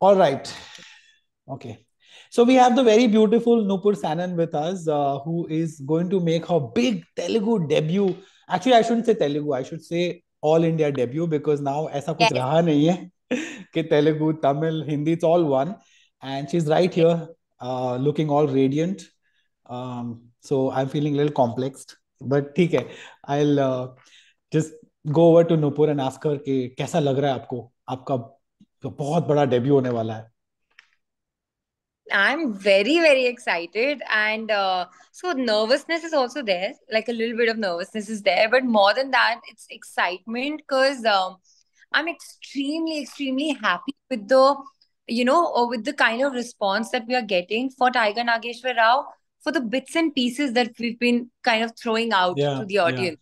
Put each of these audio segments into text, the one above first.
All right. Okay. So we have the very beautiful Nupur Sanon with us, who is going to make her big Telugu debut. Actually, I shouldn't say Telugu. I should say all India debut because now ऐसा कुछ Yes. रहा नहीं है कि Telugu, Tamil, Hindi, it's all one. And she's right Yes. here, looking all radiant. So I'm feeling a little complexed, but ठीक है. I'll just go over to Nupur and ask her कि कैसा लग रहा है आपको? आपका तो बहुत बड़ा डेब्यू होने वाला है. I'm very, very excited. And so nervousness is also there, like a little bit of nervousness is there. But more than that, it's excitement because I'm extremely, extremely happy with with the kind of response that we are getting for Tiger Nageswara Rao, for the bits and pieces that we've been kind of throwing out Yeah, to the yeah. audience.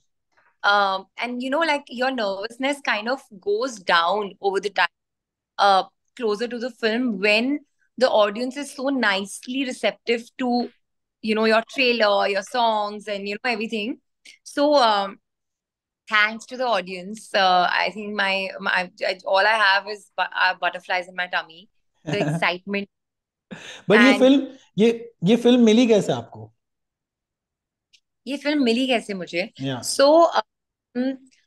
And like your nervousness kind of goes down over the time, uh, closer to the film when the audience is so nicely receptive to your trailer, your songs, and everything. So thanks to the audience, I think all I have is butterflies in my tummy, the excitement. But And ये film मिली कैसे आपको? ये film मिली कैसे मुझे? या. सो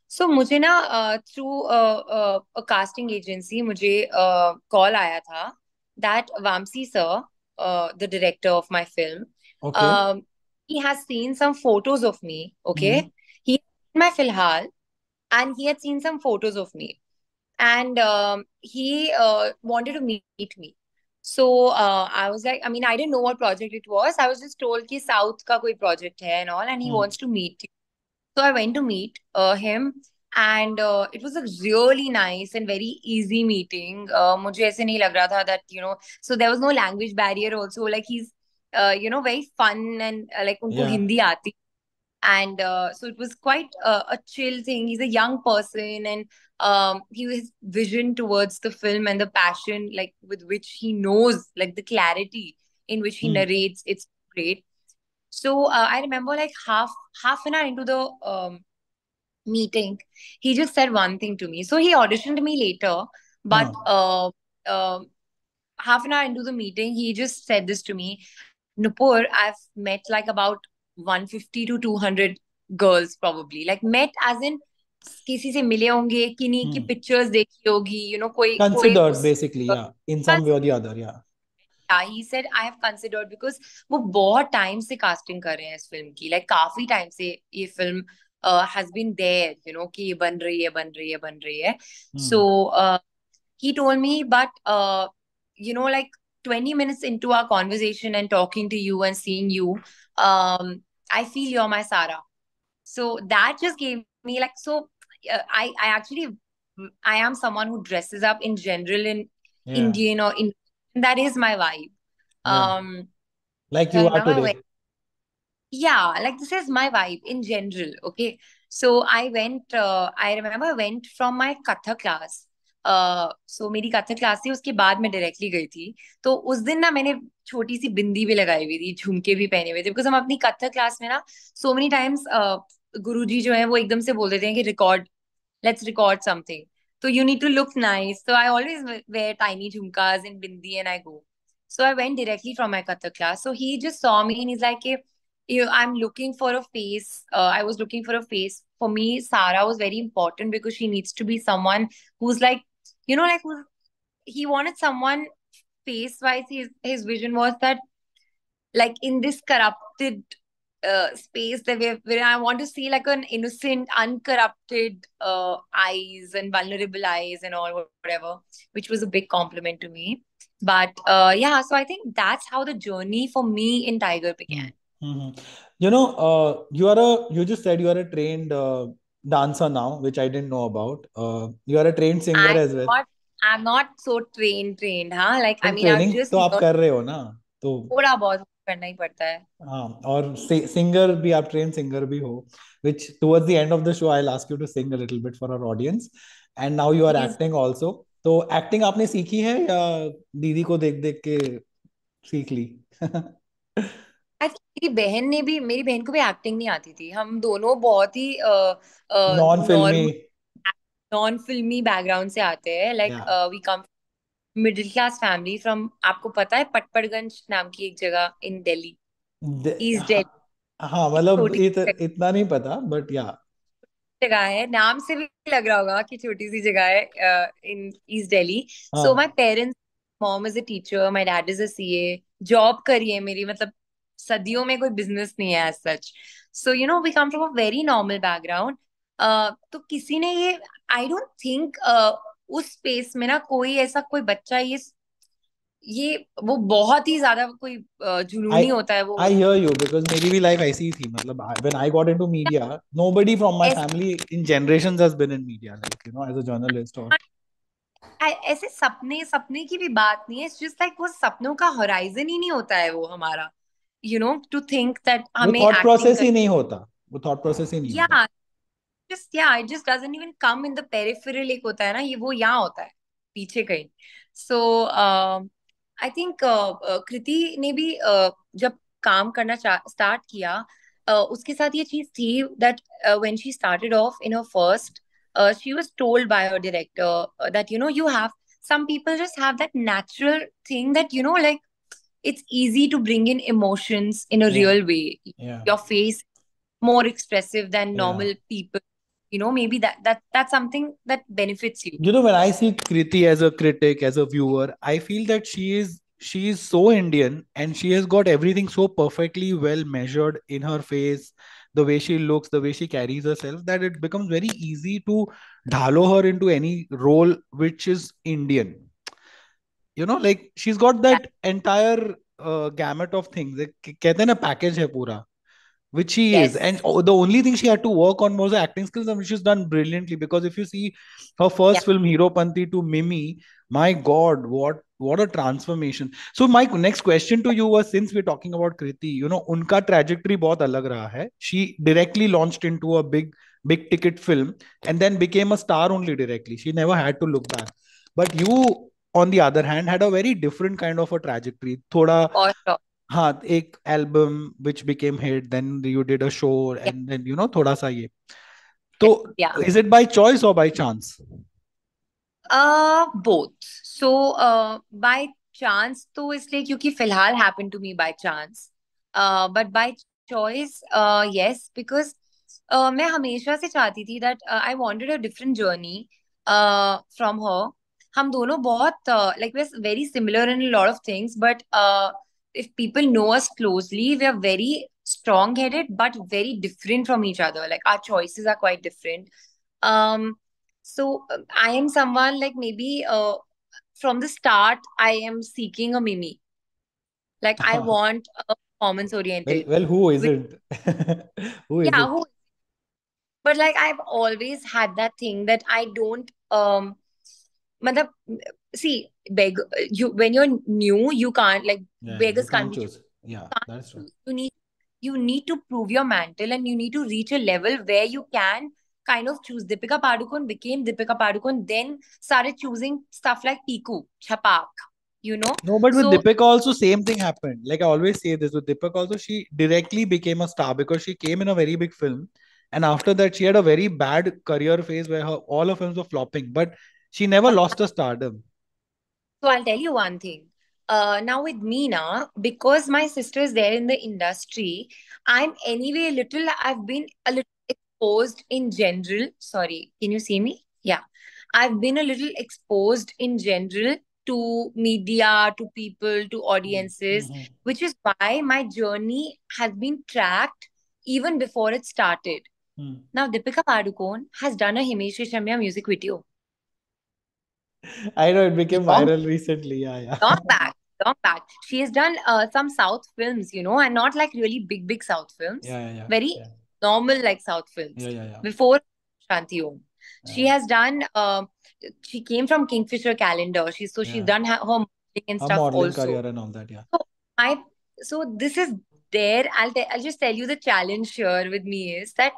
सो मुझे ना through casting agency मुझे कॉल आया था that Vamsi sir, the director of my okay. Film, he has seen some photos of me. Okay, hmm. he my filhal, and he had seen some photos of me, and he wanted to meet me. So I was like, I mean, I didn't know what project it was. I was just told कि South का कोई project है and all, and he hmm. wants to meet you. So I went to meet him, and it was a really nice and very easy meeting. मुझे ऐसे नहीं लग रहा था that so there was no language barrier also. Like he's very fun, and like उनको या. हिंदी आती, and so it was quite a chill thing. He's a young person, and his vision towards the film and the passion like with which he knows, like the clarity in which he hmm. narrates, it's great. So I remember like half an hour into the meeting, he just said one thing to me. So he auditioned me later, but हाँ. half an hour into the meeting, he just said this to me: Nupur, I've met like about 150 to 200 girls probably. Like met as in किसी से मिले होंगे, किन्हीं की हम्म. Pictures देखी होगी, कोई कोई Considered उस basically, yeah, in some way or the other, yeah. He said I have considered because वो बहुत टाइम से कास्टिंग कर रहे हैं इस फिल्म की, लाइक काफी टाइम से ये फिल्म हैज बीन देयर, कि ये बन रही है, बन रही है, बन रही है. सो हम्म. he told me, but like 20 minutes into our conversation and talking to you and seeing you, I feel you're my Sarah. So that just gave me like, so I actually, I am someone who dresses up in general in Yeah, Indian or in that is my vibe. yeah, um like so I you are remember today. when, yeah, like this is my vibe in general. Okay, so I remember I went from my Kathak class. So मेरी Kathak class थी, उसके बाद मैं directly गई थी. तो उस दिन ना मैंने छोटी सी बिंदी भी लगाई हुई थी, झुमके भी पहने हुए थे, बिकॉज हम अपनी कथक क्लास में ना सो मेनी टाइम्स गुरुजी जो है वो एकदम से बोल देते हैं कि record, let's record something. So you need to look nice. So I always wear tiny jhumkas and bindi and I go. So I went directly from my Kathak class. So he just saw me and he's like, "Hey, I'm looking for a face. I was looking for a face. For me, Sarah was very important because she needs to be someone who's like, like he wanted someone face wise. His vision was that like in this corrupted space that where I want to see like an innocent, uncorrupted eyes and vulnerable eyes and all whatever, which was a big compliment to me. But yeah, so I think that's how the journey for me in Tiger began. Mm-hmm. You just said you are a trained dancer now, which I didn't know about. You are a trained singer I'm as well. not, I'm not so trained, huh? Like I mean, I've training just तो आप learned कर रहे हो ना, तो थोड़ा बहुत करना ही पड़ता है. हाँ. और सिंगर भी, आप ट्रेन सिंगर भी हो, which towards the end of the show I'll ask you to sing a little bit for our audience. And now you are Yes. acting also. तो एक्टिंग आपने सीखी है या दीदी को देख देख के सीख ली? I think मेरी बहन को भी एक्टिंग नहीं आती थी. हम दोनों बहुत ही non filmy. Normal non filmy background से आते हैं. Like yeah. We come middle class family from, आपको पता है पटपड़गंज नाम की एक जगह इन दिल्ली, ईस्ट दिल्ली, हाँ हाँ, मतलब छोटी इतना नहीं पता, बट या। जगह है, नाम से भी लग रहा होगा कि छोटी सी जगह है इन ईस्ट दिल्ली। सो माय हाँ, parents, mom is a teacher, my dad is a CA, job करी है मेरी, मतलब सदियों में कोई बिजनेस नहीं है as such. So you know we come from a very normal background. तो किसी ने ये, आई डोंट थिंक उस स्पेस में ना कोई ऐसा कोई बच्चा ये वो बहुत ही ज्यादा कोई आई जुनूनी होता है वो। आई हियर यू, बिकॉज मेरी भी लाइफ ऐसी ही थी। मतलब when I got into media, nobody from my ऐसे family in generations has been in media, like, as a journalist or ऐसे सपने सपने की भी बात नहीं है, इट्स जस्ट लाइक वो सपनों का होराइजन ही नहीं होता है वो हमारा, you know to think that वो हमें थॉट एक्टिंग प्रोसेस कर, ही नहीं होता। वो थॉट प्रोसेस ही नहीं या होता। जस्ट या it just doesn't even come in the peripheral, एक होता है ना ये, वो यहाँ होता है पीछे कहीं। सो आई थिंक कृति ने भी जब काम करना स्टार्ट किया, उसके साथ ये चीज थी that when she started off in her first, she was told by her director that you know you have, some people just have that natural thing that you know like it's easy to bring in emotions in a Yeah, real way, yeah, your face more expressive than yeah. normal people, you know, maybe that's something that benefits you. When I see Kriti as a critic, as a viewer, I feel that she is so Indian, and she has got everything so perfectly well measured in her face, the way she looks, the way she carries herself, that it becomes very easy to dhalo her into any role which is Indian. Like, she's got Yeah. that entire gamut of things. कहते हैं ना, package है पूरा, which she is. And Yes. the only thing she had to work on was her acting skills, and which she's done brilliantly. Because if you see her Yeah. first film, Hero Panti, to Mimi, my God, what a transformation. So my next question to you was, since we're talking about Kriti, उनका trajectory बहुत अलग रहा है. She directly launched into a big ticket film, and then became a star only directly. She never had to look back. But you, on the other hand, had a very different kind of a trajectory. थोड़ा, For sure. हाँ, एक album which became hit, then you did a show, Yeah. and then थोड़ा सा ये, तो Yes. Yeah. is it by choice or by chance? Both. So by chance तो इसलिए क्योंकि फिलहाल happened to me by chance. But by choice, yes, because मैं हमेशा से चाहती थी that I wanted a different journey from her. हम दोनों बहुत like we're very similar in a lot of things, but if people know us closely, we are very strong-headed but very different from each other. Like our choices are quite different. Um, so I am someone like maybe from the start I am seeking a Mimi. Like I want a performance well, oriented. who Which, isn't? Who yeah, isn't? who, but like I've always had that thing that I don't matlab, see beg you when you're new you can't like Yeah, yeah, you beggars can't can't be choosers. choose. Yeah, You can't that's true. choose. You need to prove your mantle and you need to reach a level where you can kind of choose. Deepika Padukone became Deepika Padukone, then started choosing stuff like Piku, Chapak, you know. No, but with So Deepika also same thing happened. Like, I always say this with Deepika also, she directly became a star because she came in a very big film, and after that she had a very bad career phase where all her films were flopping, but she never lost her stardom. So I'll tell you one thing. Now with me now, because my sister is there in the industry, I'm anyway little. I've been a little exposed in general. Sorry, can you see me? Yeah, I've been a little exposed in general to media, to people, to audiences, Mm-hmm. which is why my journey has been tracked even before it started. Now, Deepika Padukone has done a Himesh Reshammiya music video I know it became long viral recently. Yeah, long yeah. back, long back. She has done some South films, you know, and not like really big South films. Yeah, yeah, yeah, Very yeah, normal like South yeah, films. yeah, yeah. Before Shanti Om, she Yeah, has done. She came from Kingfisher Calendar. She's yeah. done her modeling and Her stuff modeling also. career and all that. Yeah. So I this is there. I'll just tell you the challenge here with me is that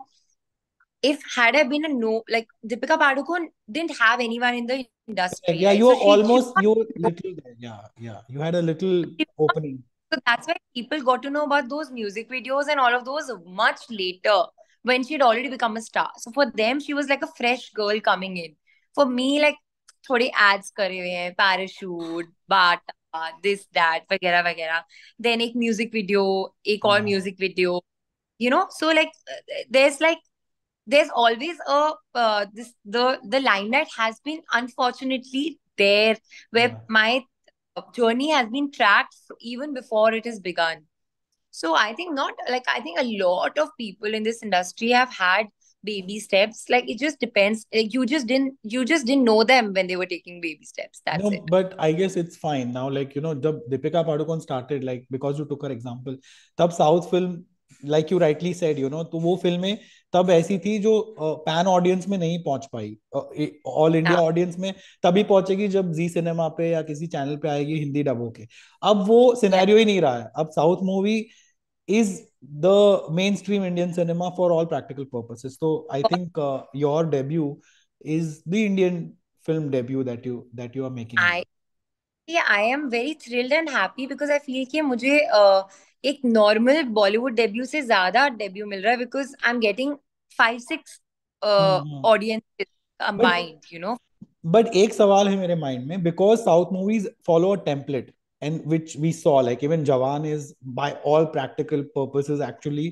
if had I been a no like Deepika Padukone didn't have anyone in the industry, Yeah, right? you So were she almost, you were little there. Yeah, yeah. You had a little was. opening. So that's why people got to know about those music videos and all of those much later when she'd already become a star. So for them, she was like a fresh girl coming in. For me, like थोड़े ads करे हुए हैं, parachute, Bata, this that वगैरह वगैरह. Then एक music video, एक और हाँ music video, so like there's always a this the limelight has been unfortunately there, where हाँ. my journey has been tracked even before it has begun. So I think not like I think a lot of people in this industry have had baby steps. Like it just depends. Like you just didn't know them when they were taking baby steps. No, That's it. but I guess it's fine now. Like, जब Deepika Padukone started, like, because you took her example, तब South film, like you rightly said, तो वो फिल्में तब ऐसी थी जो pan audience में नहीं पहुंच पाई, ऑल इंडिया Yeah. ऑडियंस में तभी पहुंचेगी जब जी सिनेमा पे या किसी चैनल पे आएगी हिंदी डब होके. अब वो Yeah. सिनेरियो ही नहीं रहा है. अब south movie is the mainstream Indian cinema for all practical purposes. So I think your debut is the Indian film debut that you are making now. I Yeah, I am very thrilled and happy because I feel कि मुझे एक normal Bollywood debut से ज्यादा debut मिल रहा है, because I'm getting 5-6 hmm. audiences but combined. But एक सवाल है मेरे माइंड में, because south movies follow a template and which we saw, like even Jawan is by all practical purposes actually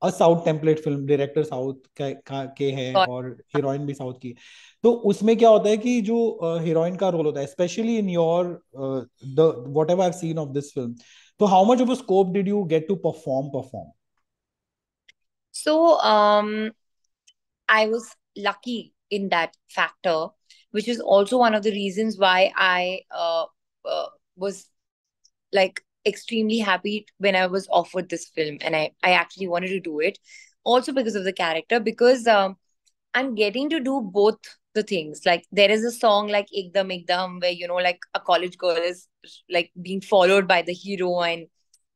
a south template film. Director south के है और और heroine भी साउथ की. तो उसमें क्या होता है कि जो हीरोइन का रोल होता है, specially in your the whatever I have seen of this film, तो how much of a scope did you get to perform? so I was lucky in that factor, which is also one of the reasons why I was like extremely happy when I was offered this film, and I actually wanted to do it also because of the character, because I'm getting to do both the things. Like there is a song like Ekdam Ekdam where like a college girl is like being followed by the hero and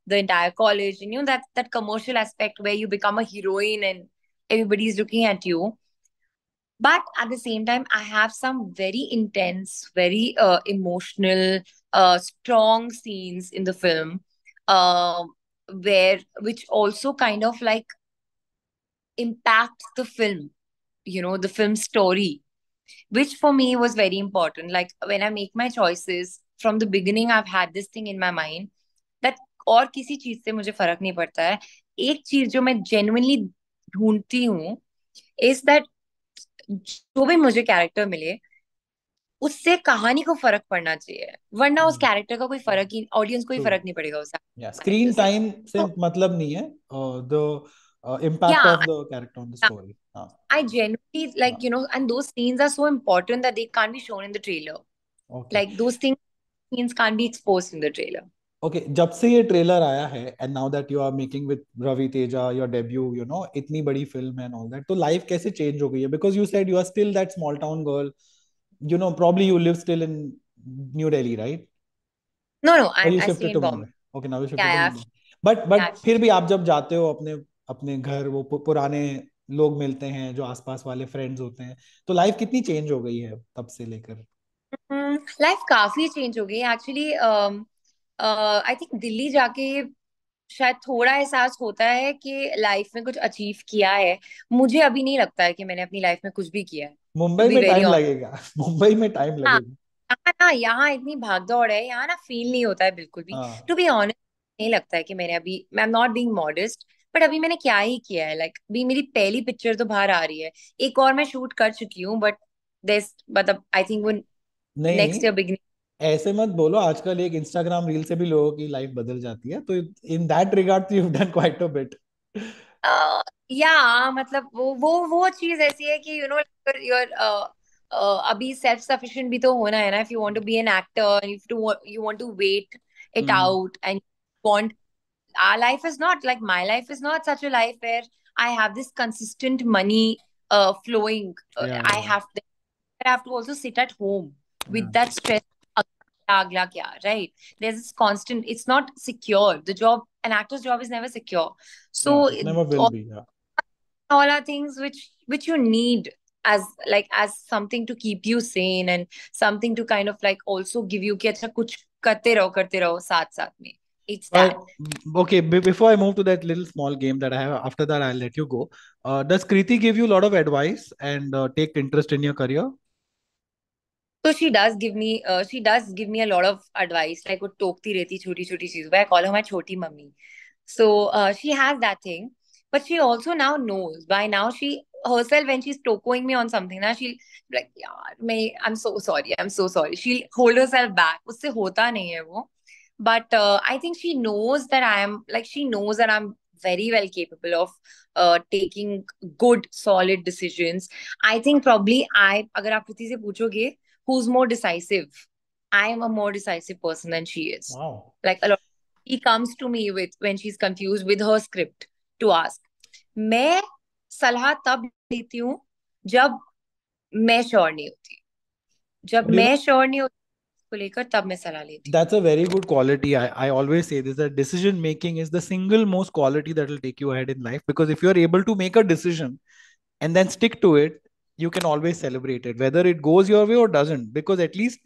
the entire college, and that commercial aspect where you become a heroine and everybody's looking at you. But at the same time, I have some very intense, very emotional, strong scenes in the film, uh, where which also kind of like impact the film, the film story, which for me was very important. Like when I make my choices from the beginning, I've had this thing in my mind that और किसी चीज से मुझे फर्क नहीं पड़ता है. एक चीज जो मैं genuinely ढूंढती हूँ is that जो भी मुझे कैरेक्टर मिले उससे कहानी को फर्क पड़ना चाहिए, वरना उस कैरेक्टर का कोई फर्क ही ऑडियंस को ही ट्रू. फर्क नहीं पड़ेगा उस या कैरेक्टर स्क्रीन से. टाइम से तो मतलब नहीं है, द इम्पैक्ट या of the character on the story. हाँ. I genuinely like, and those scenes are so important that they can't be shown in the trailer. Okay. Like those scenes can't be exposed in the trailer. Okay, जब से ये trailer आया है and now that you are making with Ravi Teja your debut, इतनी बड़ी फिल्म and all that, तो life कैसे चेंज हो गई है? Because you said you are still that small town girl, probably you live still in New Delhi, right? No, no, Or you I stay shifted to in Bombay. Mumbai? Okay, now you shifted Yeah, to yeah, Mumbai. But yeah. फिर भी आप जब जाते हो अपने अपने घर, वो पुराने लोग मिलते हैं जो आसपास वाले फ्रेंड्स होते हैं, तो लाइफ कितनी चेंज हो गई है तब से लेकर? लाइफ काफी चेंज हो गई एक्चुअली. आई थिंक दिल्ली जाके शायद थोड़ा एहसास होता है कि लाइफ में कुछ अचीव किया है. मुझे अभी नहीं लगता है कि मैंने अपनी लाइफ में कुछ भी किया है, टू मुंबई बी में वेरी टाइम ऑनेस्ट. लगेगा. मुंबई में टाइम हाँ, लगेगा. यहाँ इतनी भाग दौड़ है, यहाँ ना फील नहीं होता है बिल्कुल भी. हाँ. टू बी ऑनेस्ट, नहीं लगता है कि मैंने अभी, I am not being modest, but अभी मैंने क्या ही किया है. लाइक अभी मेरी पहली पिक्चर तो बाहर आ रही है, एक और मैं शूट कर चुकी हूँ, बट दिस मतलब आई थिंक वो नहीं, नेक्स्ट ईयर बिगनिंग. ऐसे मत बोलो. आजकल एक इंस्टाग्राम रील से भी लोगों की लाइफ बदल जाती है, तो in that regard you have done quite a bit. या मतलब वो चीज ऐसी है कि योर अभी सेल्फ सफिशिएंट भी तो होना है ना. If you want to be an actor, if you want to wait it hmm. Out and want our life is not like my life is not such a life where I have this consistent money flowing. या I have to, I have to also sit at home with या that stress. Agla kya, right? There's this constant, it's not secure. The job, an actor's job is never secure. So या it never will be. all are things which you need as like as something to keep you sane and something to kind of like also give you कि अच्छा कुछ करते रहो साथ साथ में. It's But that. okay, before I move to that little small game that I have, after that I'll let you go. Does Kriti give you a lot of advice and take interest in your career? So she does give me a lot of advice. Like वो टोकती रहती छोटी छोटी चीजों पे. I call her my छोटी mummy. So she has that thing, but she also now knows. By now, she herself, when she's tokoing me on something, now she'll be like, "यार, I'm so sorry, I'm so sorry." She'll hold herself back. उससे होता नहीं है वो. But I think she knows that she knows that I'm very well capable of taking good, solid decisions. I think probably अगर आप किसी से पूछोगे who's more decisive, I am a more decisive person than she is. Wow. Like a lot, he comes to me with when she's confused with her script to ask. मैं सलाह तब देती हूँ जब मैं श्योर नहीं होती. जब But you know, मैं श्योर नहीं होती को लेकर तब मैं सलाह लेती हूँ. that's a very good quality. I always say this, that decision making is the single most quality that will take you ahead in life, because if you're able to make a decision and then stick to it, you can always celebrate it, whether it goes your way or doesn't, because at least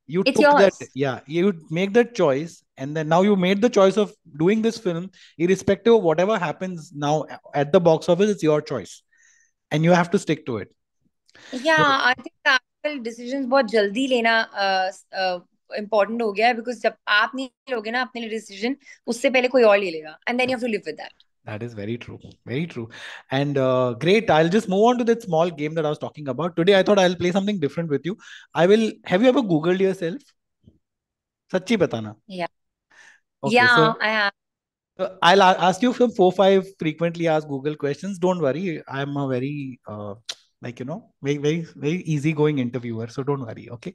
you It's took that. yours. Yeah, you make that choice, and then now you made the choice of doing this film. Irrespective of whatever happens now at the box office, it's your choice and you have to stick to it. Yeah, I think आजकल decisions बहुत जल्दी लेना important हो गया है, because जब आप नहीं लोगे ना अपने लिए decision, उससे पहले कोई और ले लेगा, and then you have to live with that. That is very true. Very true. And great. I'll just move on to that small game that I was talking about. Today, I thought I'll play something different with you. Have you ever Googled yourself? Sachi batana. Yeah. Okay. Yeah, So I have. I'll ask you some 4-5 frequently asked Google questions. Don't worry. I'm a very, very, very, very easygoing interviewer. So don't worry. Okay.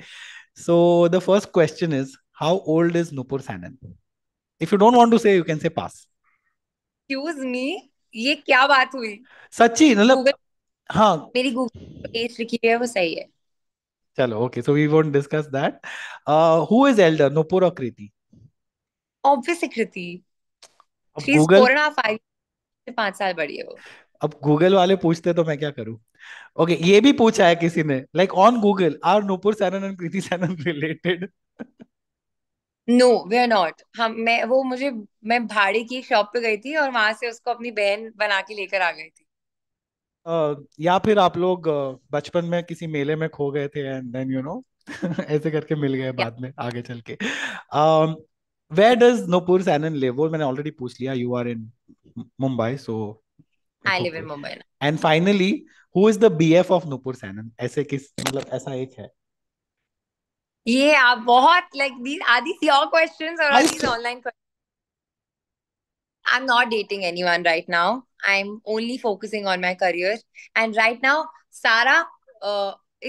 So the first question is, how old is Nupur Sanon? If you don't want to say, you can say pass. Excuse me, ये क्या बात हुई? सच्ची मतलब. Google हाँ. मेरी Google as लिखी हुई है वो सही है. चलो, okay, so we won't discuss that. Who is elder, Nupur or Kriti? Obviously कृति. अब She's गूगल 4.5 5 से 5 साल बड़ी है वो. अब गूगल वाले पूछते तो मैं क्या करूं. ओके, ये भी पूछा है किसी ने, like on Google, are Nupur Sanon and Kriti Sanon related? No we are not. मैं भाड़े की शॉप पे गई थी और वहां से उसको अपनी बहन बना के लेकर आ गई थी. या फिर आप लोग बचपन में किसी मेले में खो गए थे एंड देन ऐसे करके मिल गए या बाद में आगे चल के. Where does Nupur Sanon live? वो मैंने ऑलरेडी पूछ लिया. You are in Mumbai, so I it's live in okay. Mumbai. And finally, who is the BF of Nupur Sanon? ऐसे किस, मतलब ऐसा एक है. ये आप बहुत like these are these your questions or are I these online questions? I'm not dating anyone right now. I'm only focusing on my career. And right now, Sarah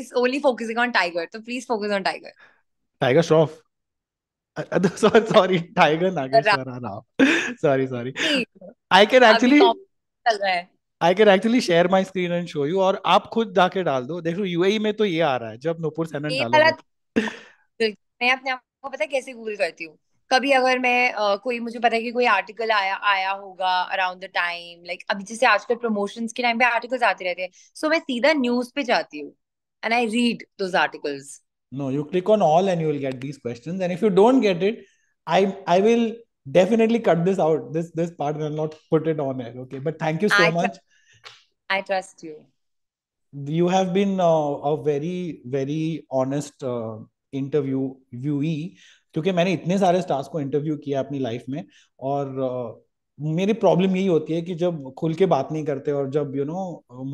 is only focusing on Tiger. So please focus on Tiger. Tiger Shroff. Sorry, tiger Ra- Nageshwara Rao. Sorry. नहीं, I can अभी actually competition चल रहा है. I can actually share my screen and show you, और आप खुद जाके डाल दो. देखो यूएई में तो ये आ रहा है जब नुपुर सैनन ये वाला डालोगे. मैं अपने आप को पता है कैसे गूगल करती हूँ. कभी अगर मैं कोई मुझे पता है कि कोई आर्टिकल आया आया होगा अराउंड द टाइम, लाइक अभी जैसे आजकल प्रमोशंस के टाइम पे आर्टिकल्स आते रहते हैं, सो मैं सीधा न्यूज पे जाती हूँ and I read those articles. No, you click on all and you will get these questions. And if you don't get it, I will definitely cut this out. This part will not put it on air. Okay. But thank you so I much. I trust you. You have been a very very honest interviewee, क्योंकि मैंने इतने सारे stars को interview किया अपनी life में. और मेरी प्रॉब्लम यही होती है कि जब खुल के बात नहीं करते, और जब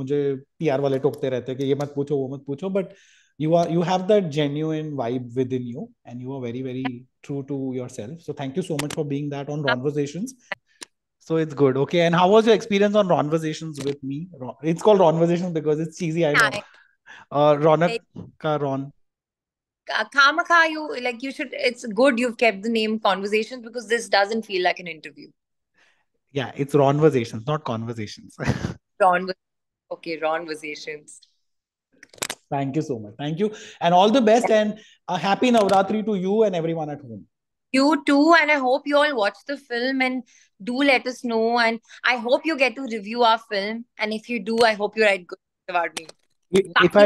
मुझे पीआर वाले टोकते रहते हैं कि ये मत पूछो वो मत पूछो, but you have that genuine vibe within you, and you are very very true to yourself. So thank you so much for being that on Ronversations. So it's good. Okay. And how was your experience on Ronversations with me? It's called Ronversations because it's cheesy, I know. Ronak ka Ron. Khamaka, you should, it's good you've kept the name conversations because this doesn't feel like an interview. Yeah, it's Ronversations, not conversations. Ron, okay, Ronversations. Thank you so much. Thank you. And all the best, and a happy Navratri to you and everyone at home. You too, and I hope you all watch the film and do let us know. And I hope you get to review our film. And if you do, I hope you write good about me. If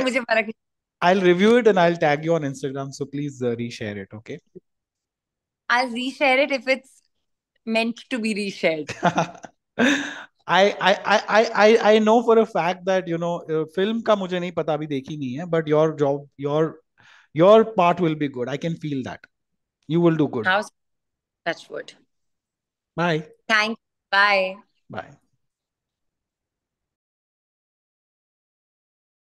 I'll review it and I'll tag you on Instagram, so please reshare it, okay? I'll reshare it if it's meant to be reshared. I know for a fact that film का मुझे नहीं पता, अभी देखी नहीं है, but your Your part will be good. I can feel that. You will do good. How's touch wood? Bye. Thanks. Bye. Bye.